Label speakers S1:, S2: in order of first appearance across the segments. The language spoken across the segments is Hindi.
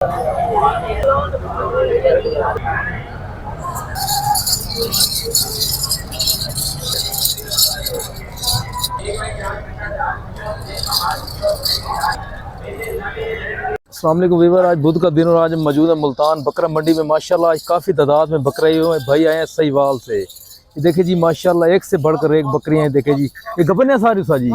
S1: अस्सलाम वालेकुम वीवर, आज बुध का दिन और आज हम मौजूद है मुल्तान बकरा मंडी में। माशाल्लाह आज काफ़ी तादाद में बकरे भाई आए हैं सहीवाल से। ये देखे जी माशाल्लाह एक से बढ़कर एक बकरियां हैं। देखे जी ये गबन है सारी जी,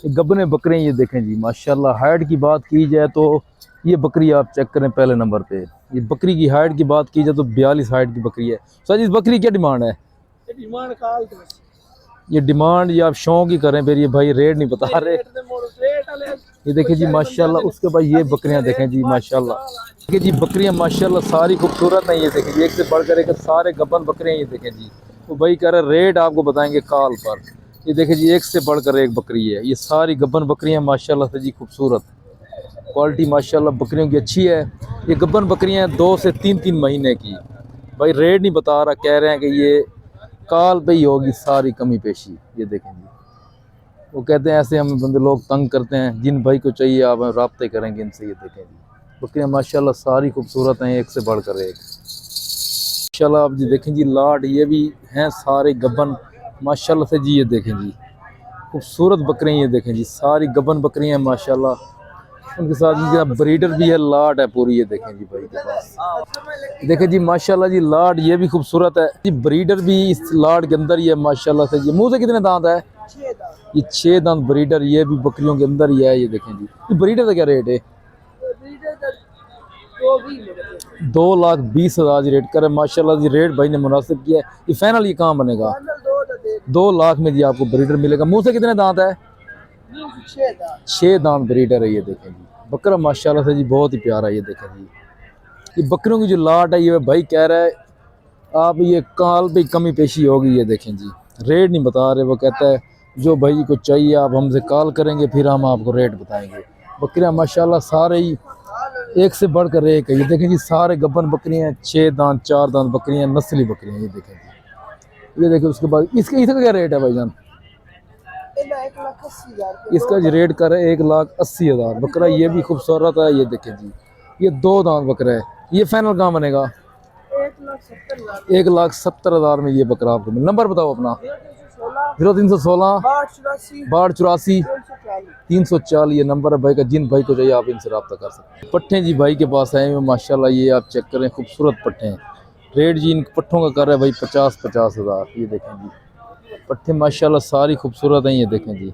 S1: ये गबने बकरे ये देखें जी माशाल्लाह। हाइट की बात की जाए तो ये बकरी आप चेक करें पहले नंबर पे। ये बकरी की हाइट की बात की जाए तो 42 हाइट की बकरी है। सर इस बकरी क्या डिमांड है? ये डिमांड ये आप शौक ही करें फिर, ये भाई रेट नहीं बता रहे। ये देखें जी माशाल्लाह। उसके बाद ये बकरियां देखें जी माशाल्लाह। देखिए जी बकरियां माशाल्लाह सारी खूबसूरत हैं। ये देखें जी एक से बढ़कर एक सारे गबन बकरियां। ये देखें जी तो भाई कह रहे रेट आपको बताएंगे कॉल पर। ये देखें जी एक से बढ़कर एक बकरी है। ये सारी गबन बकरियां माशाल्लाह से जी खूबसूरत, क्वालिटी माशाल्लाह बकरियों की अच्छी है। ये गबन बकरियां 2 से 3 महीने की। भाई रेट नहीं बता रहा, कह रहे हैं कि ये काल पे ही होगी सारी कमी पेशी। ये देखें जी वो कहते हैं ऐसे हमें बंदे लोग तंग करते हैं, जिन भाई को चाहिए आप राब्ते करेंगे इनसे। ये देखें जी बकरियां माशाल्लाह सारी खूबसूरत हैं, एक से बढ़कर एक माशाल्लाह। आप जी देखें जी लाट ये भी हैं सारे गबन माशाल्लाह से जी। ये देखें जी खूबसूरत बकरियां। ये देखें जी सारी गबन बकरियां हैं माशाल्लाह। उनके साथ इनका ब्रीडर भी है, लाट है पूरी। ये देखें जी भाई के पास देखें जी माशाल्लाह जी लाट ये भी खूबसूरत है जी। ब्रीडर भी इस लाट के अंदर ही है माशाल्लाह से जी। मुंह से कितने दांत है? ये 6 दांत ब्रीडर ये भी बकरियों के अंदर ही है। ये देखें जी ये ब्रीडर का क्या रेट है? 2,20,000 जी रेट करे माशाल्लाह जी। रेट भाई ने मुनासिब किया है। ये फाइनल ये कहाँ बनेगा? 2 लाख में जी आपको ब्रीडर मिलेगा। मुंह से कितने दांत है? 6 दांत ब्रीडर है। ये देखें जी बकरा माशाल्लाह से जी बहुत ही प्यारा है। ये देखें जी ये बकरियों की जो लाट है ये भाई कह रहा है आप ये काल पे कमी पेशी होगी। ये देखें जी रेट नहीं बता रहे। वो कहता है जो भाई को चाहिए आप हमसे कॉल करेंगे फिर हम आपको रेट बताएंगे। बकरियां माशाल्लाह सारे ही एक से बढ़कर एक है। ये देखें जी सारे गब्बन बकरियां, 6 दांत 4 दांत बकरियां, नस्ली बकरियां। ये देखें जी ये देखें। उसके बाद इसका क्या रेट है भाईजान? इसका जी रेट कर 1,80,000 बकरा। ये भी खूबसूरत है। ये देखें जी ये 2 दांत बकरा है। ये फाइनल कहाँ बनेगा? 1,70,000 में ये बकरा आपको मिले। नंबर बताओ अपना। 0316 6284 340 ये नंबर है भाई का। जिन भाई को चाहिए आप इनसे रब्ता कर सकते हैं। पट्ठे जी भाई के पास आए हुए माशाल्लाह। ये आप चेक करें खूबसूरत पट्ठे हैं। रेट जी इन पट्ठों का कर रहा है भाई 50,000। ये देखें जी पट्ठे माशाल्लाह सारी खूबसूरत हैं। ये देखें जी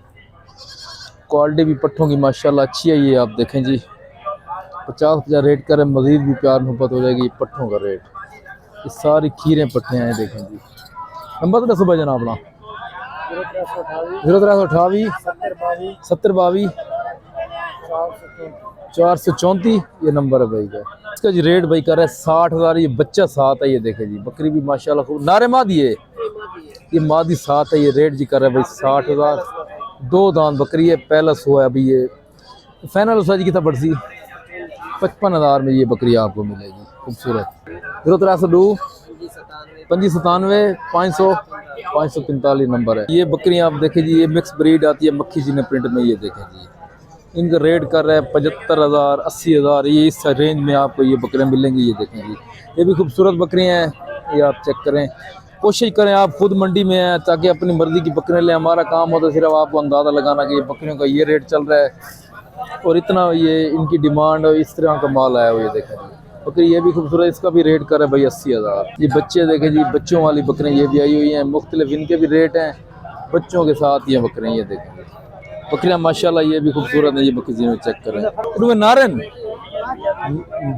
S1: क्वालिटी भी पट्ठों की माशाल्लाह अच्छी है। ये आप देखें जी 50,000 रेट करें, मज़ीद भी प्यार मोहब्बत हो जाएगी। पट्ठों का रेट ये सारी खीरें पट्ठे हैं। देखें जी नंबर तो सुबह जनाब अपना 0328 70 22 434 ये नंबर है भाई का। इसका जी रेट भाई कर रहा है 60,000। ये बच्चा 7 है। ये देखे जी बकरी भी माशाल्लाह खूब नारे मादी है। ये मादी 7 है। ये रेट जी कर रहा है भाई 60,000। 2 दांत बकरी है, पहला हुआ है अभी। ये फाइनल उसा जी कितना बढ़ती 55,000 में ये बकरी आपको मिलेगी खूबसूरत। 0302 95 500 545 नंबर है। ये बकरियां आप देखें जी ये मिक्स ब्रीड आती है मक्खी जी ने प्रिंट में। ये देखें जी इनका रेट कर रहा है 75,000 80,000। ये इस रेंज में आपको ये बकरियां मिलेंगी। ये देखें जी ये भी खूबसूरत बकरियां हैं। ये आप चेक करें, कोशिश करें आप खुद मंडी में हैं ताकि अपनी मर्जी की बकरियां लें। हमारा काम होता है सिर्फ आपको अंदाज़ा लगाना कि ये बकरियों का ये रेट चल रहा है और इतना ये इनकी डिमांड और इस तरह का माल आया हुआ। ये देखें जी बकरी ये भी खूबसूरत। इसका भी रेट कर है भाई 80,000। ये बच्चे देखें जी बच्चों वाली बकरियां ये भी आई हुई हैं। मुख्तलिफ इनके भी रेट हैं, बच्चों के साथ ये बकरियां। ये देखें बकरियां माशाल्लाह ये भी खूबसूरत है। ये मक्खी चीनी चेक करें नारन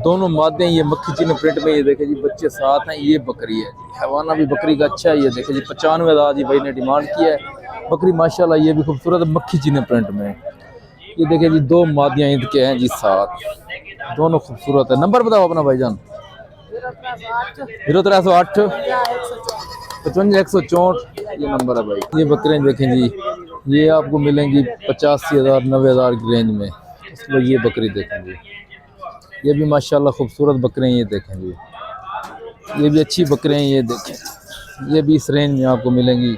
S1: दोनों मादे ये मक्खी चीनी प्रिंट में। ये देखें जी बच्चे साथ हैं। ये बकरी है जी हैवाना भी बकरी का अच्छा है। ये देखें जी 95,000 जी भाई ने डिमांड किया है। बकरी माशाल्लाह ये भी खूबसूरत है मक्खी चीनी प्रिंट में। ये देखें जी 2 मादियाँ ईद के हैं जी साथ, दोनों खूबसूरत है। नंबर बताओ अपना भाईजान। 0308 55 164 ये नंबर है भाई। ये बकरें देखें जी ये आपको मिलेंगी 85,000 90,000 की रेंज में। इसमें ये बकरी देखें जी ये भी माशाल्लाह खूबसूरत बकरें। ये देखें जी ये भी अच्छी बकरें हैं। ये देखें ये भी इस रेंज में आपको मिलेंगी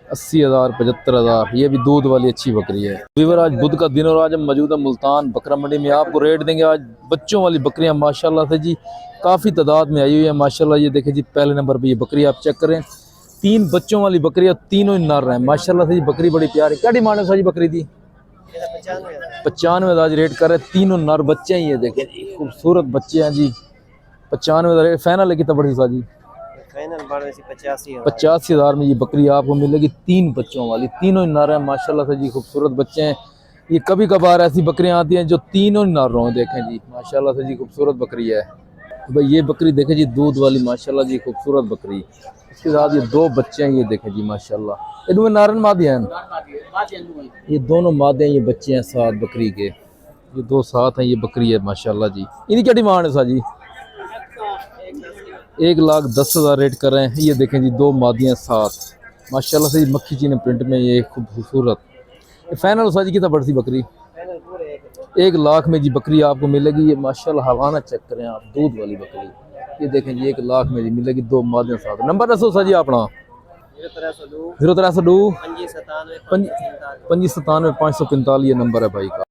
S1: 80,000 75,000। ये भी दूध वाली अच्छी बकरी है। वीवर आज बुध का दिन और आज हम मौजूद है मुल्तान बकरा मंडी में। आपको रेट देंगे आज बच्चों वाली बकरियां माशाल्लाह से जी काफ़ी तादाद में आई हुई है माशाल्लाह। ये देखें जी पहले नंबर पे ये बकरी आप चेक करें, 3 बच्चों वाली बकरी, तीनों ही नर हैं माशाल्लाह से जी। बकरी बड़ी प्यारी। क्या डिमांड है सर जी बकरी दी? 95 आज रेट कर रहे हैं। तीनों नर बच्चे हैं। ये देखें जी खूबसूरत बच्चे हैं जी। 95 रेट फाइनल है कितना बड़ी सा जी? 85,000 में ये बकरी आपको मिलेगी, 3 बच्चों वाली, तीनों ही नर हैं माशाल्लाह से जी। खूबसूरत बच्चे हैं। ये कभी कभार ऐसी बकरियां आती हैं जो तीनों ही नर हों। देखें जी माशाल्लाह से जी खूबसूरत बकरी है भाई। ये बकरी देखें जी दूध वाली माशाल्लाह जी खूबसूरत बकरी। इसके साथ ये 2 बच्चे हैं। ये देखें जी माशाल्लाह। इनमें नारन मादे हैं, ये दोनों मादे हैं, ये बच्चे हैं साथ बकरी के। ये 2 साथ हैं, ये बकरी है माशाल्लाह जी। इनकी क्या डिमांड है सा जी? 1,10,000 रेट कर रहे हैं। ये देखें जी 2 मादियाँ साथ माशाल्लाह से मक्खी चीनी प्रिंट में। ये खूबसूरत फाइनल सा जी कितना बढ़ती बकरी? 1 लाख में जी बकरी आपको मिलेगी। ये माशाल्लाह हवाना चेक करें आप, दूध वाली बकरी। ये देखें जी 1 लाख में जी मिलेगी, 2 मादियाँ साथ। नंबर दसो सा जी अपना? 0302 597 545 ये नंबर है भाई का।